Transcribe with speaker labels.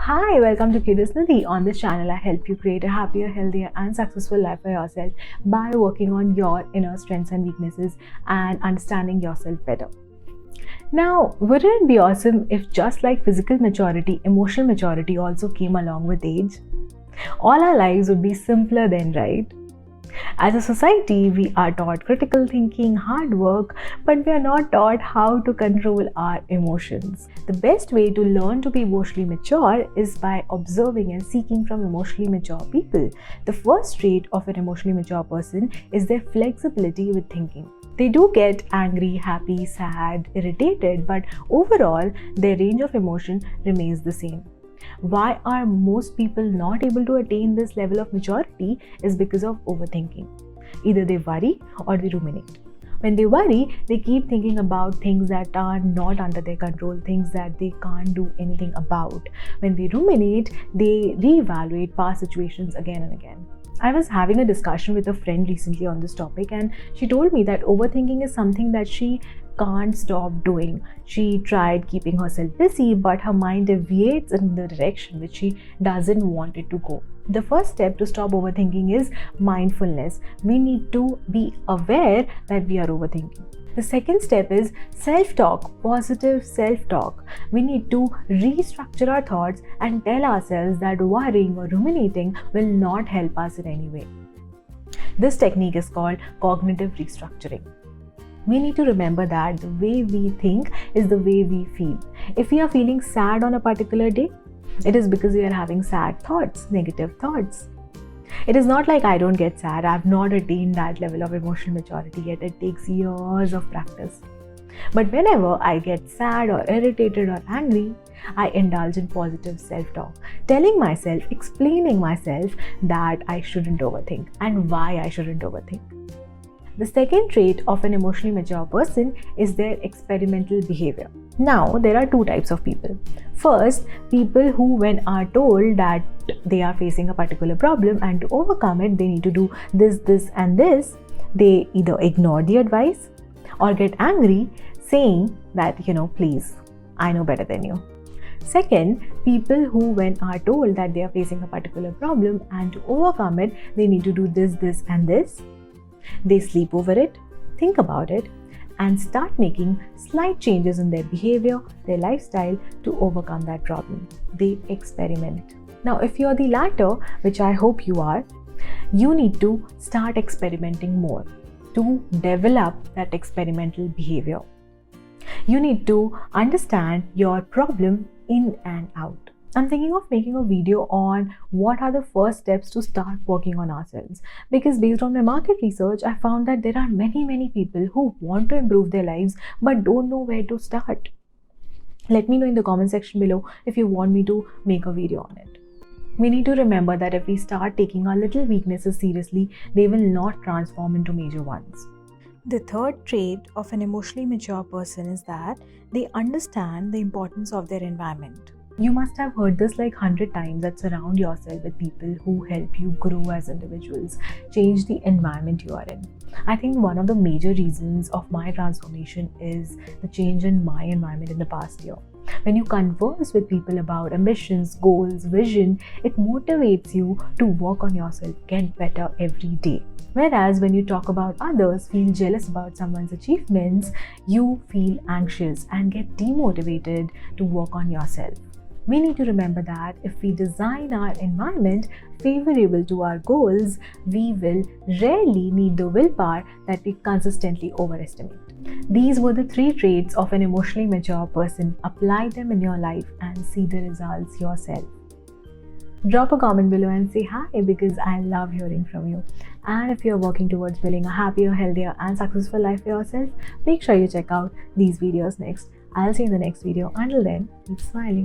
Speaker 1: Hi, welcome to Curious Nidhi. On this channel, I help you create a happier, healthier, and successful life for yourself by working on your inner strengths and weaknesses and understanding yourself better. Now, wouldn't it be awesome if, just like physical maturity, emotional maturity also came along with age? All our lives would be simpler then, right? As a society, we are taught critical thinking, hard work, but we are not taught how to control our emotions. The best way to learn to be emotionally mature is by observing and seeking from emotionally mature people. The first trait of an emotionally mature person is their flexibility with thinking. They do get angry, happy, sad, irritated, but overall, their range of emotion remains the same. Why are most people not able to attain this level of maturity is because of overthinking. Either they worry or they ruminate. When they worry, they keep thinking about things that are not under their control, things that they can't do anything about. When they ruminate, they reevaluate past situations again and again. I was having a discussion with a friend recently on this topic, and she told me that overthinking is something that she can't stop doing. She tried keeping herself busy, but her mind deviates in the direction which she doesn't want it to go. The first step to stop overthinking is mindfulness. We need to be aware that we are overthinking. The second step is self-talk, positive self-talk. We need to restructure our thoughts and tell ourselves that worrying or ruminating will not help us in any way. This technique is called cognitive restructuring. We need to remember that the way we think is the way we feel. If we are feeling sad on a particular day, it is because we are having sad thoughts, negative thoughts. It is not like I don't get sad. I have not attained that level of emotional maturity yet. It takes years of practice. But whenever I get sad or irritated or angry, I indulge in positive self-talk, telling myself, explaining myself that I shouldn't overthink and why I shouldn't overthink. The second trait of an emotionally mature person is their experimental behavior. Now, there are two types of people. First, people who, when are told that they are facing a particular problem and to overcome it, they need to do this, this, and this, they either ignore the advice or get angry, saying that, please, I know better than you. Second, people who, when are told that they are facing a particular problem and to overcome it, they need to do this, this, and this, they sleep over it, think about it, and start making slight changes in their behavior, their lifestyle to overcome that problem. They experiment. Now, if you're the latter, which I hope you are, you need to start experimenting more to develop that experimental behavior. You need to understand your problem in and out. I'm thinking of making a video on what are the first steps to start working on ourselves, because based on my market research, I found that there are many people who want to improve their lives but don't know where to start. Let me know in the comment section below if you want me to make a video on it. We need to remember that if we start taking our little weaknesses seriously, they will not transform into major ones. The third trait of an emotionally mature person is that they understand the importance of their environment. You must have heard this like 100 times, that surround yourself with people who help you grow as individuals, change the environment you are in. I think one of the major reasons of my transformation is the change in my environment in the past year. When you converse with people about ambitions, goals, vision, it motivates you to work on yourself, get better every day. Whereas when you talk about others, feel jealous about someone's achievements, you feel anxious and get demotivated to work on yourself. We need to remember that if we design our environment favorable to our goals, we will rarely need the willpower that we consistently overestimate. These were the 3 traits of an emotionally mature person. Apply them in your life and see the results yourself. Drop a comment below and say hi, because I love hearing from you. And if you're working towards building a happier, healthier, and successful life for yourself, make sure you check out these videos next. I'll see you in the next video. Until then, keep smiling.